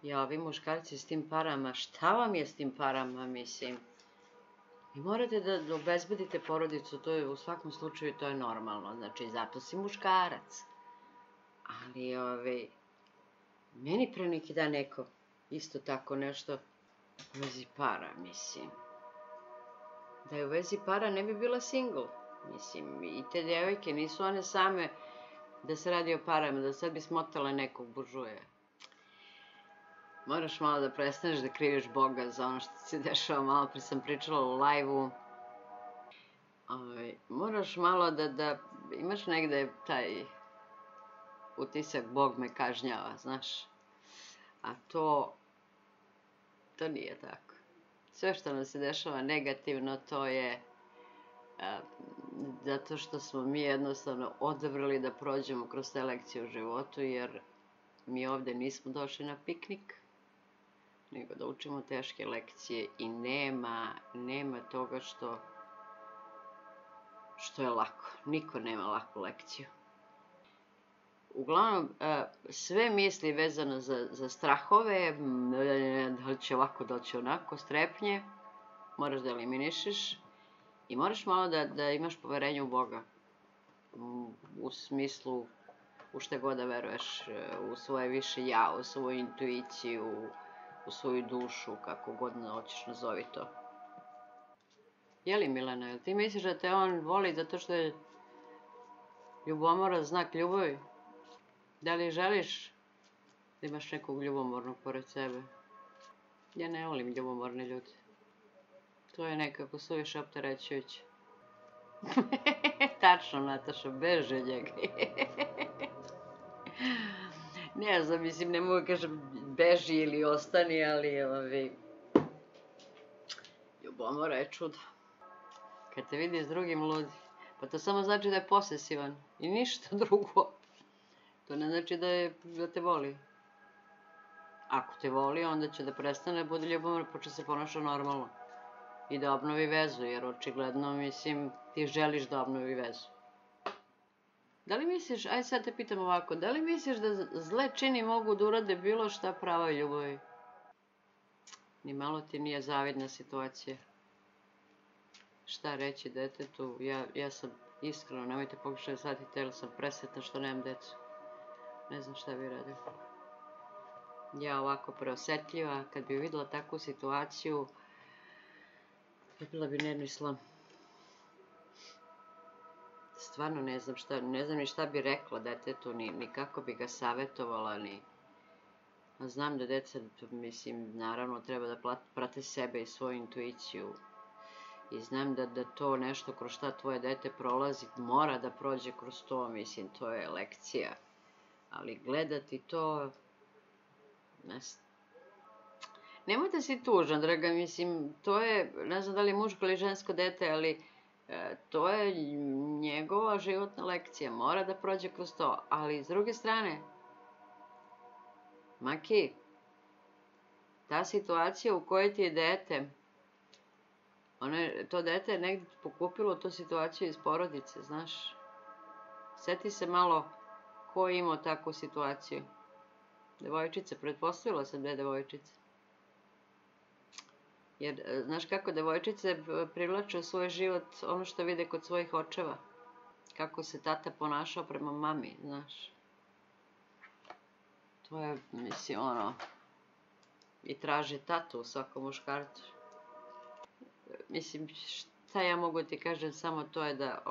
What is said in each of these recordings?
Ja, vi muškarci s tim parama, šta vam je s tim parama, mislim? Vi morate da obezbedite porodicu, to je u svakom slučaju, to je normalno, znači zato si muškarac. Ali, meni pre neki dan neko, isto tako nešto, u vezi para, mislim. Da je u vezi para ne bi bila single, mislim, i te djevojke nisu one same da se radi o parama, da sad bi smotale nekog buržuje. Moraš malo da prestaneš da kriviš Boga za ono što se dešava, malo pre sam pričala u live-u. Moraš malo da imaš negde taj utisak Bog me kažnjava, znaš. A to nije tako. Sve što nam se dešava negativno, to je zato što smo mi jednostavno odabrali da prođemo kroz te lekcije u životu, jer mi ovde nismo došli na piknik, nego da učimo teške lekcije i nema toga što je lako. Niko nema laku lekciju. Uglavnom, sve misli vezano za strahove, da li će ovako, da li će onako, strepnje, moraš da eliminišeš i moraš malo da imaš poverenje u Boga. U smislu, u šta god da veruješ, u svoje više ja, u svoju intuiciju, u svoju dušu, kako god hoćeš nazovi to. Jeli, Milena, jel ti misliš da te on voli zato što je ljubomora znak ljubavi? Da li želiš da imaš nekog ljubomornog pored sebe? Ja ne volim ljubomorne ljude. To je nekako suviše opterećujuće. Tačno, Nataša, beži od njega. Ne znam, mislim, ne mogu kažem beži ili ostani, ali ljubomora je čudo. Kad te vidi s drugim ludi, pa to samo znači da je posesivan i ništa drugo. To ne znači da te voli. Ako te voli, onda će da prestane, bude ljubomor, počne se ponaša normalno. I da obnovi vezu, jer očigledno, mislim, ti želiš da obnovi vezu. Da li misliš, aj sad te pitam ovako, da li misliš da zle čini mogu da urade bilo šta pravoj ljubavi? Ni malo ti nije zavidna situacija. Šta reći detetu, ja sam iskreno, nemojte pokušati shvatiti, jer sam presretna što nemam decu. Ne znam šta bi radio. Ja ovako preosetljiva, kad bi videla takvu situaciju, dobila bi nervni slom. Stvarno ne znam ni šta bi rekla detetu, ni kako bi ga savjetovala, ni... Znam da deca, mislim, naravno treba da prate sebe i svoju intuiciju. I znam da to nešto kroz šta tvoje dete prolazi, mora da prođe kroz to, mislim, to je lekcija. Ali gledati to... Nemoj da si tužan, draga, mislim, to je, ne znam da li je muško ili žensko dete, ali to je njegova životna lekcija, mora da prođe kroz to. Ali s druge strane, Maki, ta situacija u kojoj ti je dete, to dete je negdje pokupilo tu situaciju iz porodice, znaš. Sjeti se malo ko je imao takvu situaciju. Devojčica, pretpostavila sam da je devojčica. Jer, znaš kako, devojčice privlače u svoj život ono što vide kod svojih očeva. Kako se tata ponašao prema mami, znaš. To je, mislim, i traže tatu u svakom muškarcu. Mislim, šta ja mogu ti kažem, samo to je da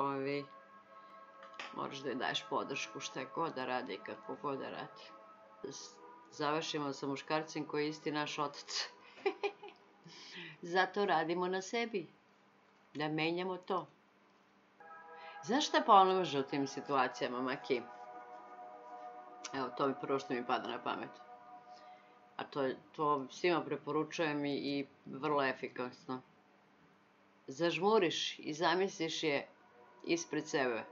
moraš da joj daješ podršku šta god da radi i kako god da radi. Završimo sa muškarcem koji je isti naš otac. Zato radimo na sebi. Da menjamo to. Znaš šta pomaže u tim situacijama, Maki? Evo, to mi prvo što mi pada na pamet. A to svima preporučujem i vrlo efikasno. Zažmuriš i zamisliš je ispred sebe.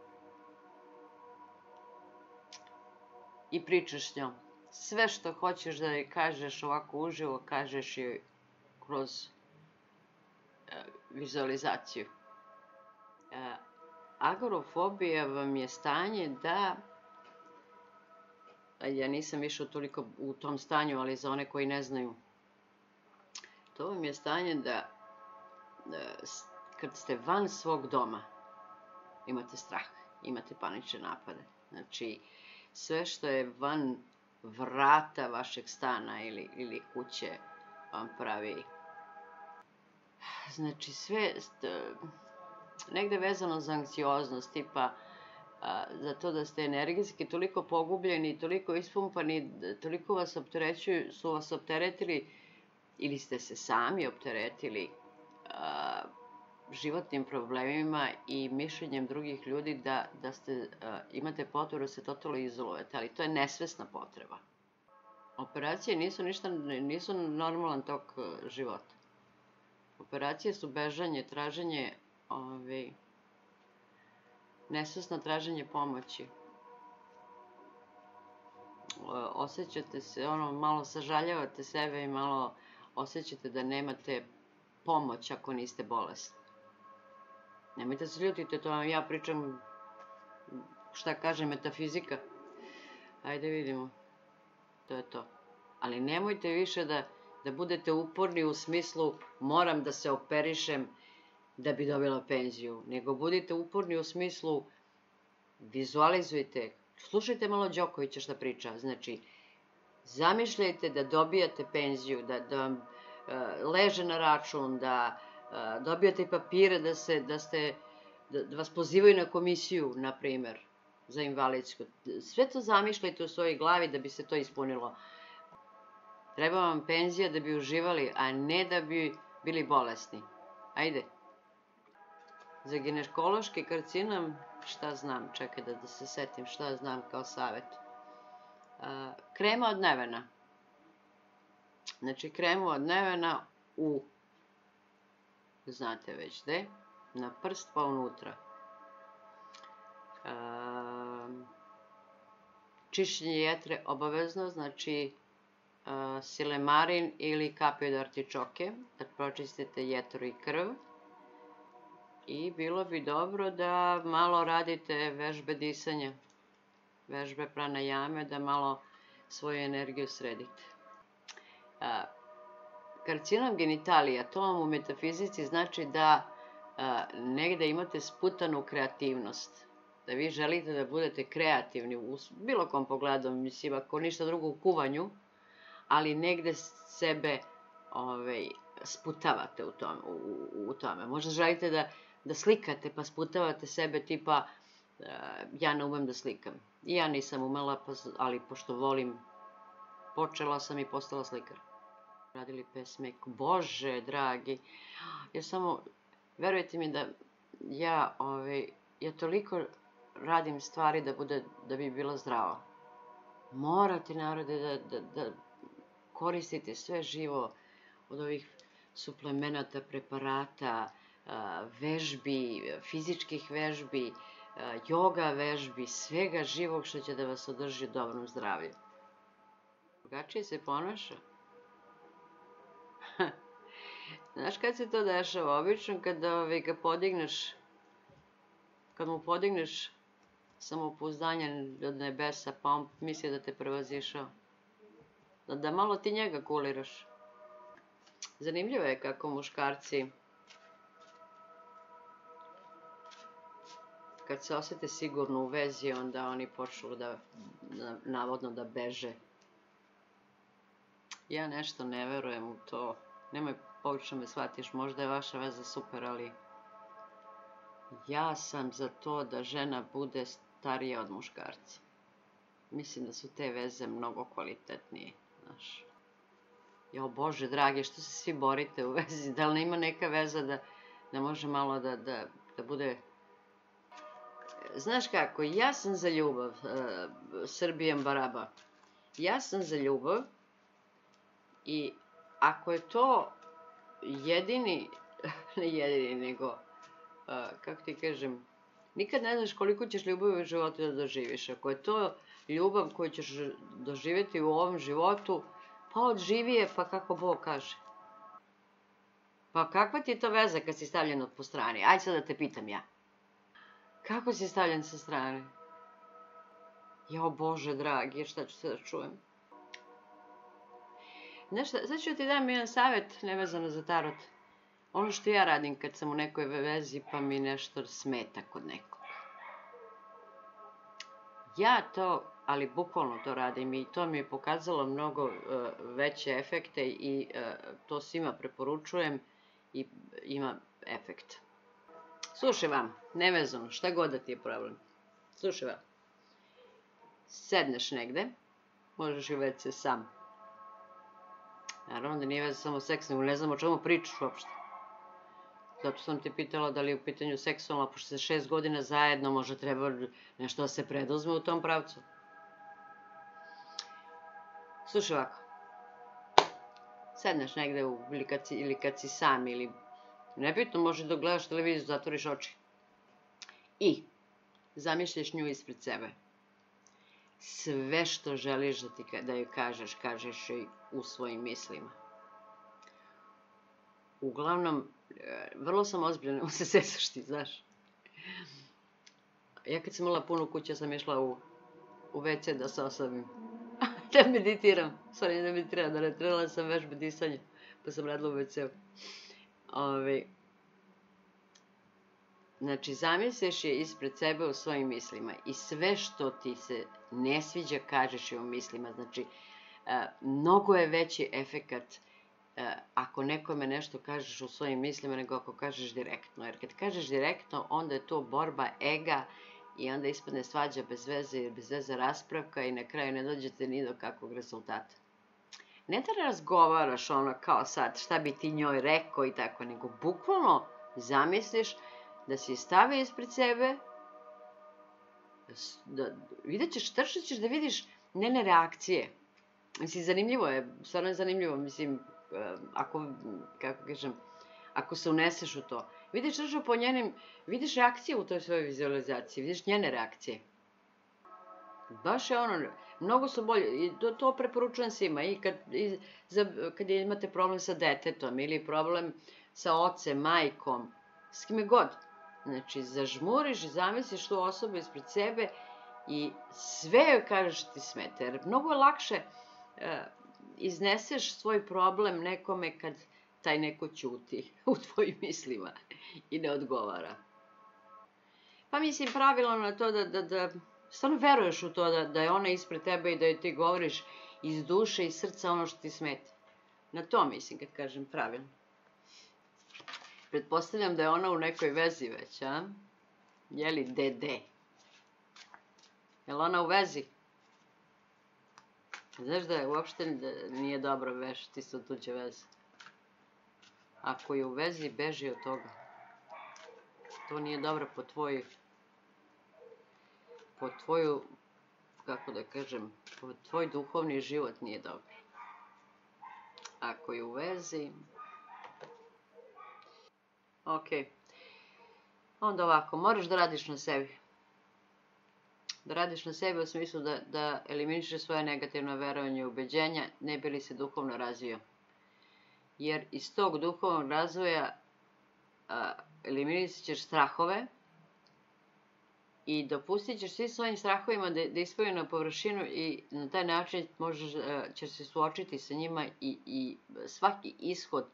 I pričaš s njom. Sve što hoćeš da joj kažeš ovako uživo, kažeš joj kroz vizualizaciju. Agorafobija vam je stanje da Ja nisam više toliko u tom stanju, ali za one koji ne znaju. To vam je stanje da kad ste van svog doma, imate strah, imate panične napade. Znači, sve što je van vrata vašeg stana ili kuće vam pravi. Znači, sve negde vezano za anksioznost, tipa za to da ste energijski toliko pogubljeni, toliko ispumpani, toliko su vas opteretili ili ste se sami opteretili životnim problemima i mišljenjem drugih ljudi da imate potrebu da se totalno izolujete, ali to je nesvesna potreba. Operacije nisu normalan tok života. Operacije su bežanje, traženje, nesvesno traženje pomoći. Osjećate se, malo sažaljavate sebe i malo osjećate da nemate pomoć ako niste bolesni. Nemojte se ljutite, to vam ja pričam šta kaže metafizika. Ajde vidimo. To je to. Ali nemojte više da budete uporni u smislu moram da se operišem da bi dobila penziju. Nego budite uporni u smislu vizualizujte. Slušajte malo Đokovića šta priča. Znači, zamišljajte da dobijate penziju, da vam leže na račun, da dobijate papire da vas pozivaju na komisiju, na primer, za invalidsku. Sve to zamišljajte u svojoj glavi da bi se to ispunilo. Treba vam penzija da bi uživali, a ne da bi bili bolesni. Ajde. Za ginekološki karcinom, šta znam, čekaj da se setim šta znam kao savjet. Krema od nevena. Znači, kremu od nevena znate već gde, na prst pa unutra. Čišćenje jetre obavezno, znači silemarin ili kapi od artičoke, da pročistite jetru i krv. I bilo bi dobro da malo radite vežbe disanja, vežbe pranajame, da malo svoju energiju sredite. Karcinom genitalija, to vam u metafizici znači da negde imate sputanu kreativnost, da vi želite da budete kreativni u bilo kom pogledu, mislim, ako ništa drugo u kuvanju, ali negde sebe sputavate u tome. Možda želite da slikate pa sputavate sebe tipa ja ne umem da slikam. I ja nisam umela, ali pošto volim, počela sam i postala slikar. Radili pesme, Bože dragi, ja samo, verujte mi da ja toliko radim stvari da bi bila zdrava. Morate, narode, da koristite sve živo od ovih suplemenata, preparata, vežbi, fizičkih vežbi, joga vežbi, svega živog što će da vas održi u dobrom zdravlju. Drugačije se ponaša. Znaš kad se to dešava? Obično kada ga podigneš, kad mu podigneš samopouzdanje od nebesa, pa on misli da te prevazišao. Da malo ti njega kuliraš. Zanimljivo je kako muškarci, kad se osete sigurno u vezi, onda oni počnu navodno da beže. Ja nešto ne verujem u to. Nemoj pogrešno me shvatiš, možda je vaša veza super, ali ja sam za to da žena bude starija od muškarca. Mislim da su te veze mnogo kvalitetnije, znaš. Jo, Bože dragi, što se svi borite u vezi? Da li ima neka veza da može malo da bude... Znaš kako, ja sam za ljubav, Srbijan Baraba. Ja sam za ljubav i ako je to jedini, ne jedini, nego, kako ti kažem, nikad ne znaš koliko ćeš ljubavi u životu da doživiš. Ako je to ljubav koju ćeš doživjeti u ovom životu, pa odživi je, pa kako Bog kaže. Pa kakva ti je to veza kad si stavljen po strani? Ajde sad da te pitam ja. Kako si stavljen sa strane? Jo, Bože dragi, šta ću se da čujem? Znaš šta, sad ću ti dam jedan savjet nevezano za tarot. Ono što ja radim kad sam u nekoj vezi pa mi nešto smeta kod nekog. Ja to, ali bukvalno to radim i to mi je pokazalo mnogo veće efekte i to svima preporučujem i ima efekt. Slušaj vam, nevezano, šta god da ti je problem. Slušaj vam, sedneš negde, možeš i već se sam. Naravno da nije veze samo seks, nego ne znam o čemu pričaš uopšte. Zato sam te pitala da li je u pitanju seksualno, pošto se 6 godina zajedno, možda treba nešto da se preduzme u tom pravcu. Slušaj ovako, sedneš negde ili kad si sam, ili nebitno, može da gledaš televiziju, zatvoriš oči. I zamišljaš nju ispred sebe. Sve što želiš da joj kažeš, kažeš joj u svojim mislima. Uglavnom, vrlo sam ozbiljna, ne mogu se sesaš ti, znaš. Ja kad sam imala punu kuću, sam išla u WC da se osobim. Da meditiram. Sorry, ne meditiram, da ne trebala sam vežbe disanja, pa sam radila u WC-u. Znači, zamisliš je ispred sebe u svojim mislima i sve što ti se ne sviđa, kažeš je u mislima. Znači, mnogo je veći efekat ako nekome nešto kažeš u svojim mislima nego ako kažeš direktno. Jer kad kažeš direktno, onda je to borba ega i onda ispadne svađa bez veze raspravka i na kraju ne dođete ni do kakvog rezultata. Ne da razgovaraš ono kao sad šta bi ti njoj rekao i tako, nego bukvalno zamisliš da si je stavio ispred sebe, vidjet ćeš, tačno ćeš da vidiš njene reakcije. Mislim, zanimljivo je, stvarno je zanimljivo, mislim, ako se uneseš u to. Vidiš tačno po njenim, vidiš reakcije u toj svojoj vizualizaciji, vidiš njene reakcije. Baš je ono, mnogo su bolje, i to preporučujem svima, i kad imate problem sa detetom, ili problem sa ocem, majkom, s kime god. Znači, zažmuriš i zamisliš tu osobu ispred sebe i sve joj kažeš ti smeta. Jer mnogo je lakše izneseš svoj problem nekome kad taj neko ćuti u tvojim mislima i ne odgovara. Pa mislim, pravilno na to da stvarno veruješ u to da je ona ispred tebe i da joj ti govoriš iz duše i srca ono što ti smeta. Na to mislim kad kažem pravilno. Pretpostavljam da je ona u nekoj vezi već, a? Jeli, dede? Je li ona u vezi? Znaš da uopšte nije dobro vešati se od tuđe veze. Ako je u vezi, beži od toga. To nije dobro po tvoju, kako da kažem, po tvoj duhovni život nije dobro. Ako je u vezi... Ok. Onda ovako, moraš da radiš na sebi. Da radiš na sebi u smislu da eliminišeš svoje negativno verovanje i ubeđenja, ne bi li se duhovno razvio. Jer iz tog duhovnog razvoja eliminisit ćeš strahove i dopustit ćeš svim svojim strahovima da ispoju na površinu i na taj način ćeš se suočiti sa njima i svaki ishod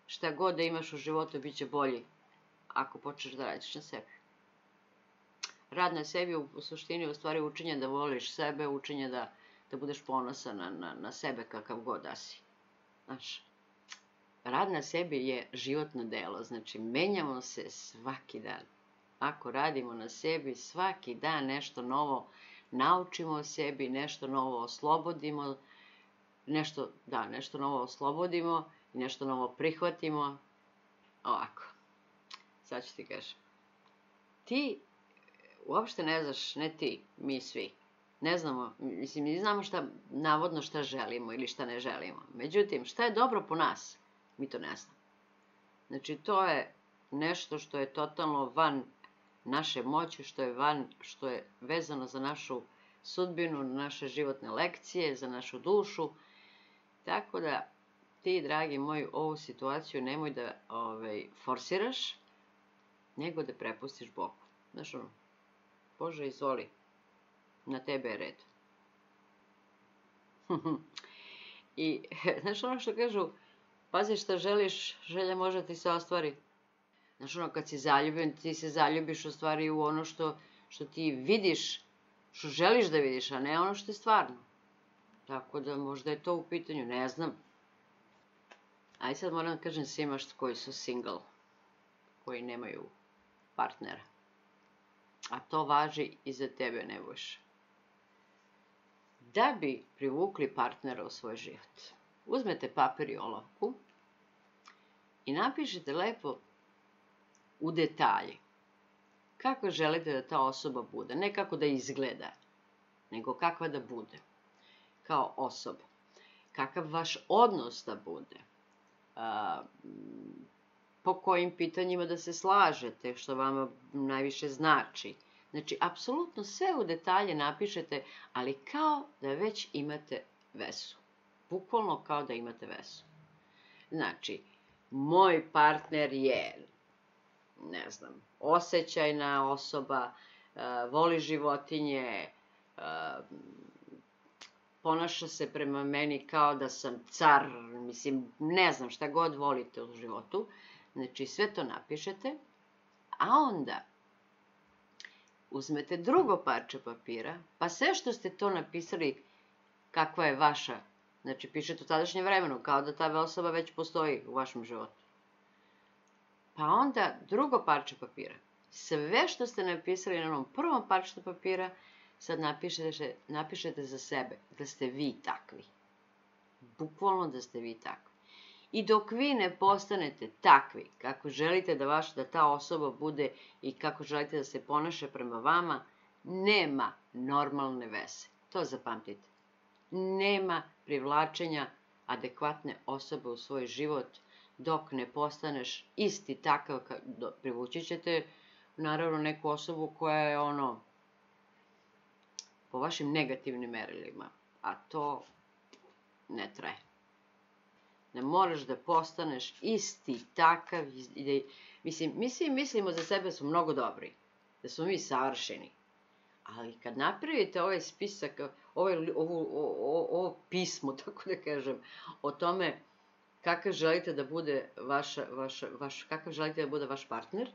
šta god da imaš u životu bit će bolji ako počneš da radiš na sebi. Rad na sebi u suštini u stvari učenje da voliš sebe, učenje da budeš ponosan na sebe kakav god da si. Znaš, rad na sebi je životno delo, znači menjamo se svaki dan. Ako radimo na sebi, svaki dan nešto novo naučimo o sebi, nešto novo oslobodimo, nešto novo oslobodimo i nešto novo prihvatimo. Ovako, sad ću ti kažem. Ti uopšte ne znaš, ne ti, mi svi. Ne znamo, mislim, mi znamo navodno šta želimo ili šta ne želimo. Međutim, šta je dobro po nas, mi to ne znamo. Znači, to je nešto što je totalno van naše moći, što je vezano za našu sudbinu, naše životne lekcije, za našu dušu. Tako da, ti, dragi moj, ovu situaciju nemoj da forsiraš, nego da prepustiš Bogu. Znaš ono, Bože, izvoli. Na tebe je red. I, znaš ono što kažu, pazi šta želiš, želja može ti se ostvari. Znaš ono, kad si zaljubljen, ti se zaljubiš u stvari u ono što ti vidiš, što želiš da vidiš, a ne ono što je stvarno. Tako da možda je to u pitanju, ne znam. Ajde sad moram da kažem svima koji su single, koji nemaju partnera. A to važi i za tebe, Nebojša. Da bi privukli partnera u svoj život, uzmete papir i olovku i napišete lepo u detalji kako želite da ta osoba bude. Ne kako da izgleda, nego kakva da bude kao osoba. Kakav vaš odnos da bude. Po kojim pitanjima da se slažete, što vama najviše znači. Znači, apsolutno sve u detalje napišete, ali kao da već imate vesu. Bukvalno kao da imate vesu. Znači, moj partner je, ne znam, osjećajna osoba, voli životinje, ponaša se prema meni kao da sam car, mislim, ne znam šta god volite u životu. Znači, sve to napišete, a onda uzmete drugo parče papira, pa sve što ste to napisali, kakva je vaša, znači pišete u tadašnjem vremenu, kao da ta osoba već postoji u vašem životu. Pa onda drugo parče papira, sve što ste napisali na onom prvom parčetu papira, sad napišete za sebe, da ste vi takvi. Bukvalno da ste vi takvi. I dok vi ne postanete takvi, kako želite da ta osoba bude i kako želite da se ponaša prema vama, nema normalne veze. To zapamtite. Nema privlačenja adekvatne osobe u svoj život dok ne postaneš isti takav. Privući ćete naravno neku osobu koja je po vašim negativnim merilima, a to ne traje. Ne moraš da postaneš isti takav. Mislim, mi svi mislimo za sebe su mnogo dobri, da smo mi savršeni. Ali kad napravite ovaj spisak, ovo pismo, tako da kažem, o tome kakav želite da bude vaš partner,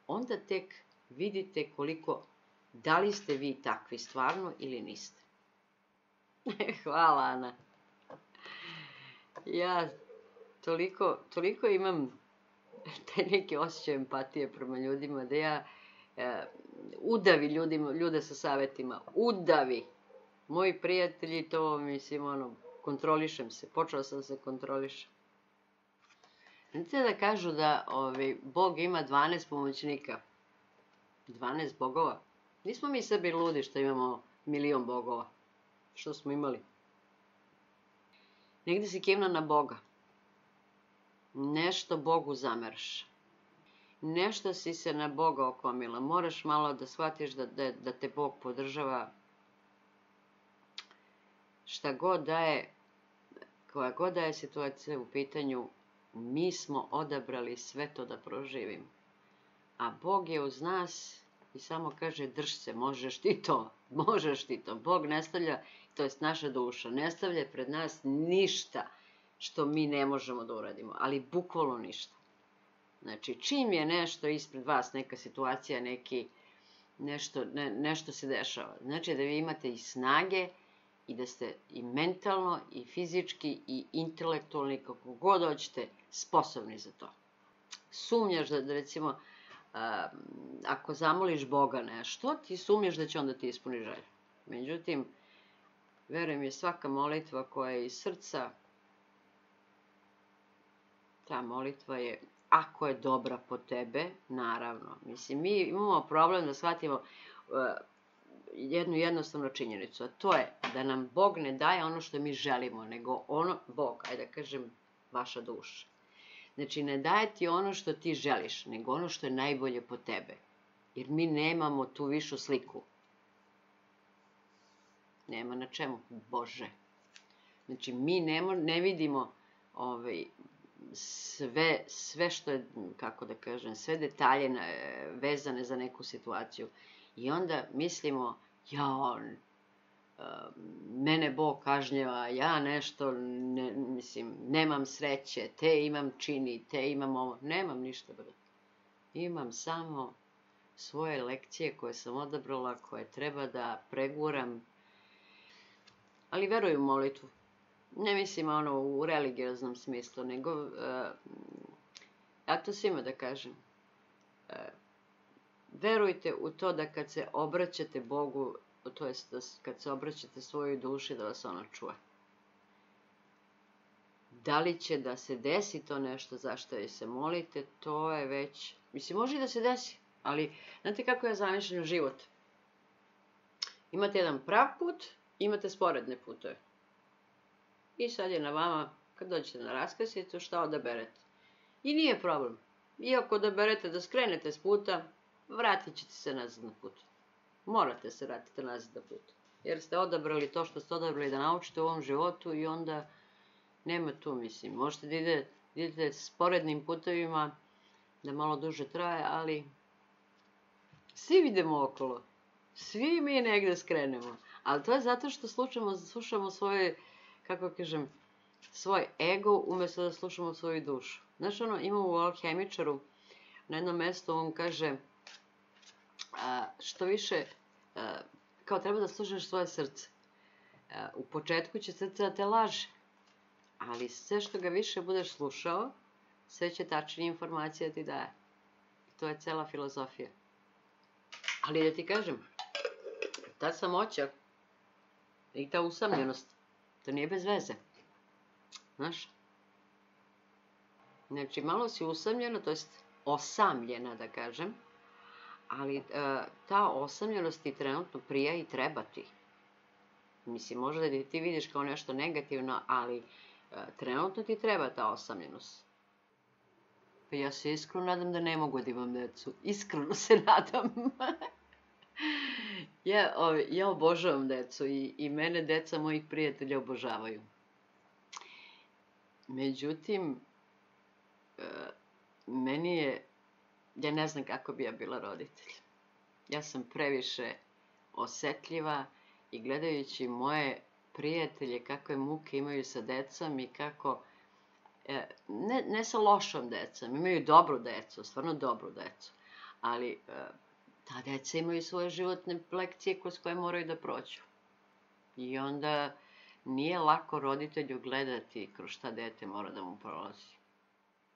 onda tek vidite da li ste vi takvi stvarno ili niste. Hvala, Ana. Ja toliko imam taj neki osjećaj empatije prema ljudima, da ja udavi ljude sa savetima, udavi. Moji prijatelji, to mislim, kontrolišem se, počela sam se kontrolišem. Znate da kažu da Bog ima 12 pomoćnika, 12 bogova. Nismo mi sebi ludi što imamo 1.000.000 bogova, što smo imali. Negde si kivna na Boga. Nešto Bogu zameraš. Nešto si se na Boga okomila. Moraš malo da shvatiš da te Bog podržava. Šta god da je, koja god da je situacija u pitanju, mi smo odabrali sve to da proživimo. A Bog je uz nas i samo kaže drž se, možeš ti to, možeš ti to. Bog ne stavlja, to jest naša duša, ne stavlja pred nas ništa što mi ne možemo da uradimo, ali bukvalno ništa. Znači, čim je nešto ispred vas, neka situacija, nešto se dešava, znači da vi imate i snage i da ste i mentalno, i fizički, i intelektualni, kako god hoćete, sposobni za to. Sumnjaš da recimo, ako zamoliš Boga nešto, ti sumnjaš da će onda ti ispuni želju. Međutim, verujem je svaka molitva koja je iz srca, ta molitva je, ako je dobra po tebe, naravno. Mislim, mi imamo problem da shvatimo jednu jednostavnu činjenicu, a to je da nam Bog ne daje ono što mi želimo, nego Bog, ajde da kažem, vaša duša. Znači, ne daje ti ono što ti želiš, nego ono što je najbolje po tebe. Jer mi nemamo tu višu sliku. Nema na čemu, Bože. Znači, mi ne vidimo sve što je, kako da kažem, sve detalje vezane za neku situaciju. I onda mislimo, ja, mene Bog kažnjava, ja nešto, mislim, nemam sreće, te imam čini, te imam ovo. Nemam ništa, brate. Imam samo svoje lekcije koje sam odabrala, koje treba da preguram. Ali verujem u molitvu. Ne mislim ono u religioznom smislu, nego ja to svima da kažem. Verujte u to da kad se obraćate Bogu, to jest kad se obraćate svojoj duši, da vas ona čuje. Da li će da se desi to nešto zašto joj se molite, to je već... Mislim, može i da se desi, ali znate kako je zamišljen život? Imate jedan prav put, imate sporedne putove. I sad je na vama, kad dođete na raskrsnicu, šta odaberete. I nije problem. Iako odaberete da skrenete s puta, vratit ćete se nazad na put. Morate se vratiti nazad na put. Jer ste odabrali to što ste odabrali da naučite u ovom životu i onda nema tu, mislim. Možete da idete sporednim putovima, da malo duže traje, ali svi idemo okolo. Svi mi negde skrenemo. Ali to je zato što slušamo svoje, kako kažem, svoj ego umjesto da slušamo svoju dušu. Znaš ono, imamo u Alhemičaru, na jednom mjestu on kaže, što više, kao treba da slušaš svoje srce. U početku će srce da te laže, ali sve što ga više budeš slušao, sve će tačnije informacije da ti daje. To je cela filozofija. Ali da ti kažem, ta samoća i ta usamljenost, to nije bez veze. Znaš? Znači, malo si usamljena, to jest osamljena, da kažem, ali ta osamljenost ti trenutno prija i treba ti. Mislim, možda da ti vidiš kao nešto negativno, ali trenutno ti treba ta osamljenost. Pa ja se iskreno nadam da ne mogu da imam decu. Iskreno se nadam. Ja obožavam decu i mene deca mojih prijatelja obožavaju. Međutim, meni je, ja ne znam kako bi ja bila roditelj. Ja sam previše osetljiva i gledajući moje prijatelje kakve muke imaju sa decom i kako, ne sa lošom decom, imaju dobru decu, stvarno dobru decu, ali ta deca imaju svoje životne lekcije kroz koje moraju da prođu. I onda nije lako roditelju gledati kroz šta dete mora da mu prolazi.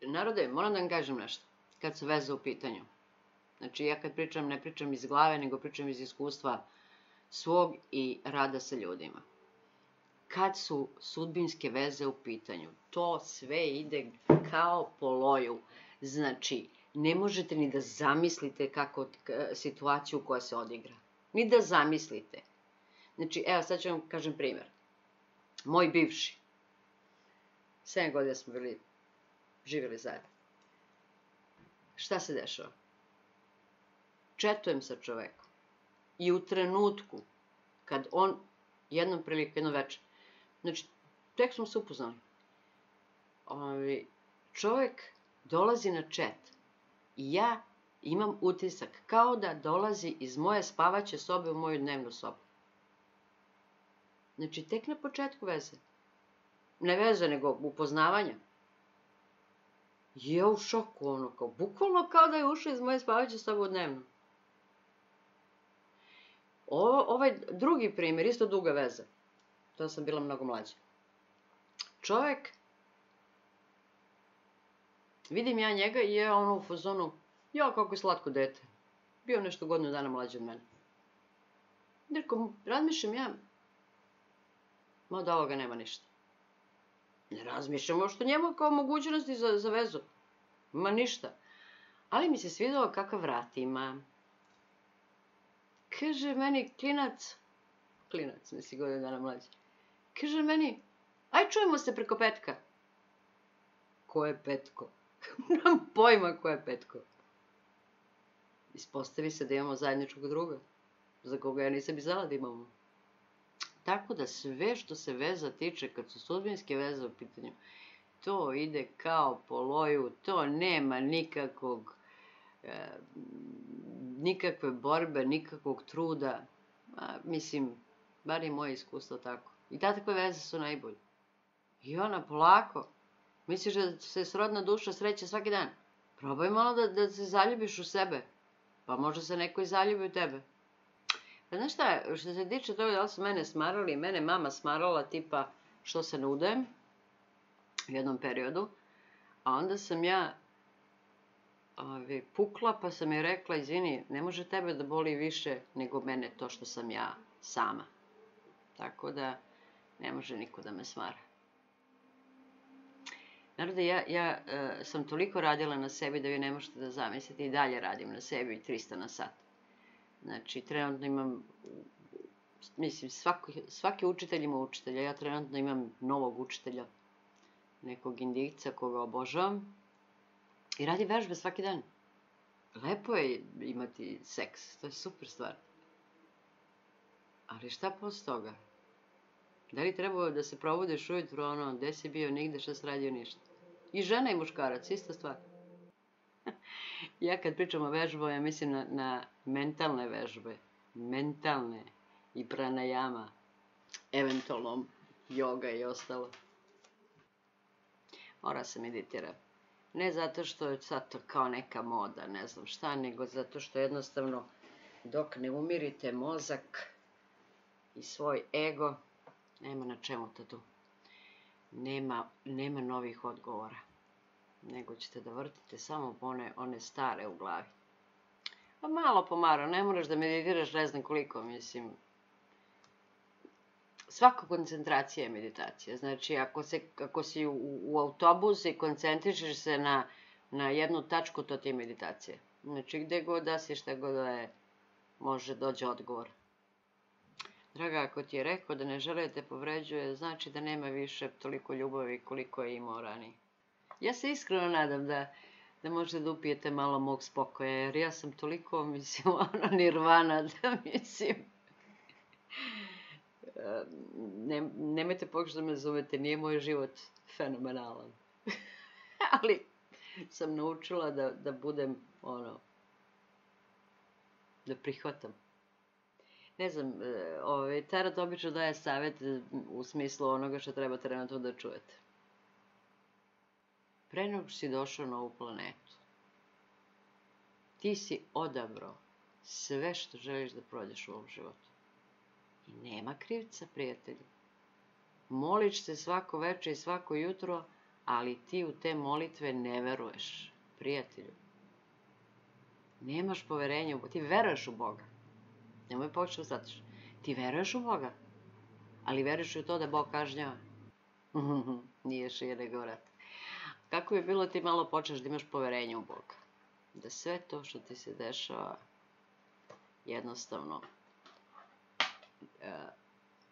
Narode, moram da vam kažem nešto, kad se veza u pitanju. Znači, ja kad pričam, ne pričam iz glave, nego pričam iz iskustva svog i rada sa ljudima. Kad su sudbinske veze u pitanju, to sve ide kao po loju. Znači, ne možete ni da zamislite kako situaciju koja se odigra. Ni da zamislite. Znači, evo, sad ću vam kažem primjer. Moj bivši. 7 godina smo živjeli zajedno. Šta se dešava? Četujem sa čovekom. I u trenutku, kad on, jednom priliku, jedno večer, znači, tek smo se upoznali. Čovek dolazi na čet i ja imam utisak kao da dolazi iz moje spavaće sobe u moju dnevnu sobu. Znači, tek na početku veze. Ne veze, nego upoznavanja. Ja u šoku, ono, kao, bukvalno kao da je ušao iz moje spavaće sobe u dnevnu. Ovaj drugi primjer, isto duga veza. To sam bila mnogo mlađa. Čovek, vidim ja njega i je ono u fazonu, ja kako je slatko dete. Bio nešto godinu dana mlađe od mene. Rekao, razmišljam ja, ma od ovoga nema ništa. Ne razmišljam možda njemu kao mogućnosti za vezu. Ma ništa. Ali mi se svidao kakav vrat ima. Kaže meni klinac, misli godinu dana mlađe. Kaže meni, aj čujemo se preko petka. Ko je petko? Nemam pojma ko je petko. Ispostavi se da imamo zajedničkog druga, za koga ja nisam i znala da imamo. Tako da sve što se veza tiče, kad su sudbinske veze u pitanju, to ide kao po loju, to nema nikakve borbe, nikakvog truda. Mislim, bar je moje iskustvo tako. I takve veze su najbolje. I ona polako. Misliš da se srodna duša sreće svaki dan? Probaj malo da se zaljubiš u sebe. Pa možda se neko i zaljubi u tebe. Pa znaš šta, što se tiče toga da li su mene smarali, mene mama smarala tipa što se ne udajem u jednom periodu, a onda sam ja pukla pa sam joj rekla, izvini, ne može tebe da boli više nego mene to što sam ja sama. Tako da ne može niko da me smara. Naravno, ja sam toliko radila na sebi da vi ne možete da zamislite, i dalje radim na sebi 300 na sat. Znači, trenutno imam, mislim, svaki učitelj ima učitelja. Ja trenutno imam novog učitelja, nekog Indijca koga obožavam. I radi vežbe svaki dan. Lepo je imati seks, to je super stvar. Ali šta posle toga? Da li trebao da se probudiš ujutro, ono, gde si bio, nigde, šta si radio, ništa. I žena i muškarac, ista stvar. Ja kad pričam o vežbama, ja mislim na mentalne vežbe. Mentalne i pranajama. Eventualno joga i ostalo. Mora se meditira. Ne zato što je sad to kao neka moda, ne znam šta, nego zato što jednostavno dok ne umirite mozak i svoj ego, nema na čemu to tu. Nema novih odgovora. Nego ćete da vrtite samo one stare u glavi. Pa malo po malo, ne moraš da meditiraš ne znam koliko, mislim. Svaka koncentracija je meditacija. Znači, ako si u autobusu i koncentrišeš se na jednu tačku, to ti je meditacija. Znači, gde god da si, šta god da je, može dođe odgovor. Draga, ako ti je rekao da ne žele da te povređuje, znači da nema više toliko ljubavi koliko je imao ranije. Ja se iskreno nadam da možete da upijete malo mog spokoja, jer ja sam toliko, mislim, nirvana, da mislim... Nemojte pokušati da me zovete, nije moj život fenomenalan. Ali sam naučila da budem, da prihvatam. Ne znam, tarot obično daje savjet u smislu onoga što treba trenutno da čujete. Pre nego si došao na ovu planetu, ti si odabrao sve što želiš da prođeš u ovom životu. I nema krivca, prijatelju. Moliš se svako večer i svako jutro, ali ti u te molitve ne veruješ, prijatelju. Nemaš poverenja u Boga. Ti veruješ u Boga. Nemoj početi zatiš. Ti veruješ u Boga, ali veruješ u to da Bog kažnjava. Nije šije nego vrat. Kako bi bilo ti malo počneš da imaš poverenje u Boga? Da sve to što ti se dešava, jednostavno,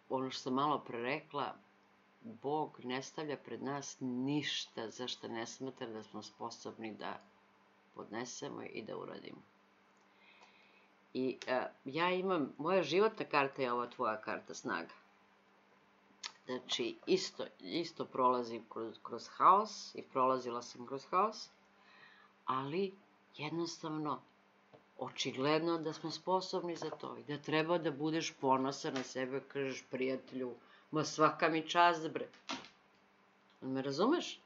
ono što sam malo pre rekla, Bog ne stavlja pred nas ništa za što ne smatra da smo sposobni da podnesemo i da uradimo. I ja imam, moja životna karta je ova tvoja karta snaga. Znači, isto prolazim kroz haos i prolazila sam kroz haos, ali jednostavno, očigledno da smo sposobni za to i da treba da budeš ponosan na sebe, kažeš prijatelju, ma svaka mi čast, bre. Me razumeš?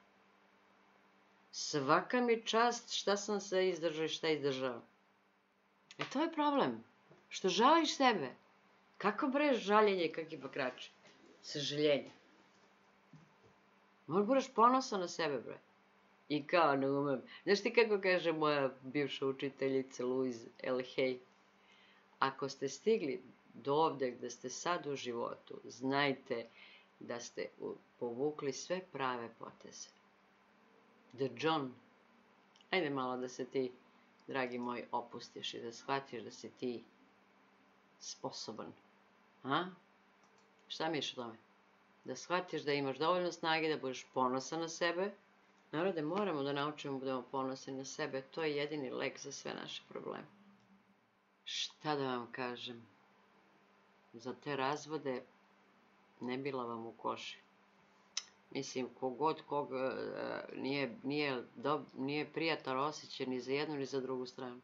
Svaka mi čast šta sam sve izdržao i šta izdržao. To je problem. Što žališ sebe. Kako bre žaljenje, kakvi bakrači? Sažaljenje. Moraš budeš ponosan na sebe, bre. I kao ne umem. Znaš ti kako kaže moja bivša učiteljica Louise L. Hay? Ako ste stigli do ovde gde ste sad u životu, znajte da ste povukli sve prave poteze. The John, ajde malo da se ti, dragi moj, opustiš i da shvatiš da si ti sposoban. Šta misliš o tome? Da shvatiš da imaš dovoljno snage, da budeš ponosan na sebe. Narode, moramo da naučimo da budemo ponosni na sebe. To je jedini lek za sve naše probleme. Šta da vam kažem? Za te razvode ne bila vam u koši. Mislim, kogod koga nije prijatan osjećaj ni za jednu ni za drugu stranu.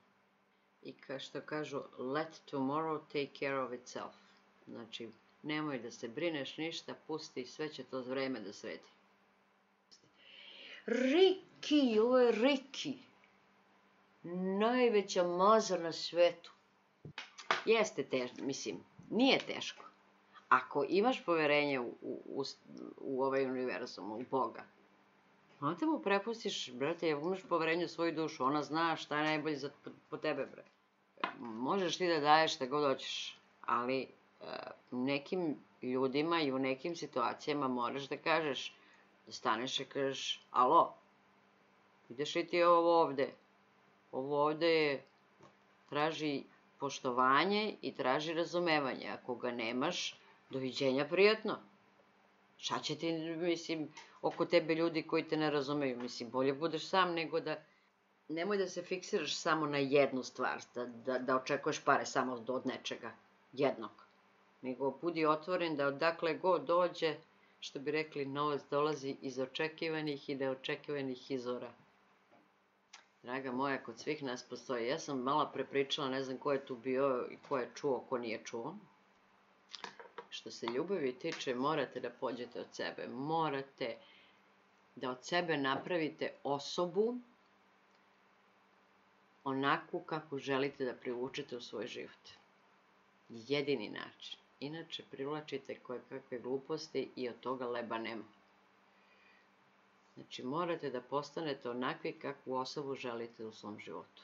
I što kažu, let tomorrow take care of itself. Znači, nemoj da se brineš ništa, pusti, sve će to vreme da sredi. Riki, ovo je Riki. Najveća maza na svetu. Jeste teško, mislim, nije teško. Ako imaš poverenje u ovaj univerzum, u Boga, onda mu prepustiš, brate, imaš poverenje u svoju dušu, ona zna šta je najbolje po tebe, bre. Možeš ti da daješ šta god hoćeš, ali nekim ljudima i u nekim situacijama moraš da kažeš, da staneš i kažeš, alo, ideš li ti ovo ovde? Ovo ovde traži poštovanje i traži razumevanje. Ako ga nemaš, doviđenja prijatno. Šta će ti, mislim, oko tebe ljudi koji te ne razumeju? Mislim, bolje budeš sam nego da... Nemoj da se fiksiraš samo na jednu stvar, da očekuješ pare samo od nečega, jednog. Nego budi otvoren da odakle god dođe, što bi rekli, novac dolazi iz očekivanih i neočekivanih izvora. Draga moja, kod svih nas postoji. Ja sam malo prepričala, ne znam ko je tu bio i ko je čuo, ko nije čuo. Što se ljubavi tiče, morate da pođete od sebe. Morate da od sebe napravite osobu onakvu kako želite da privučete u svoj život. Jedini način. Inače, privlačite kakve gluposti i od toga leba nema. Znači, morate da postanete onakvi kakvu osobu želite u svom životu.